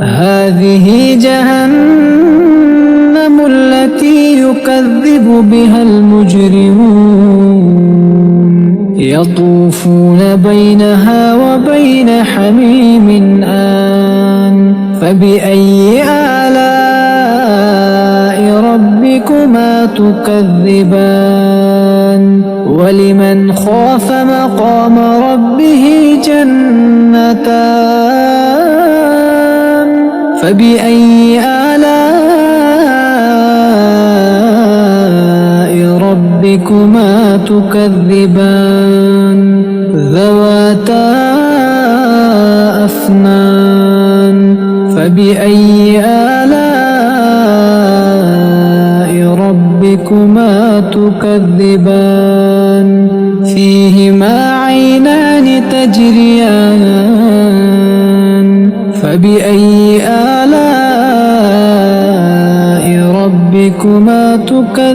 هذه جهنم التي يكذب بها المجرمون يطوفون بينها وبين حميم آن فبأي آلاء ربكما تكذبان ولمن خاف مقام ربه جنتان فبأي آلاء ربكما تكذبان ذواتا أفنان فبأي آلاء ربكما تكذبان فيهما عينان تجريان فبأي آلاء ربكما تكذبان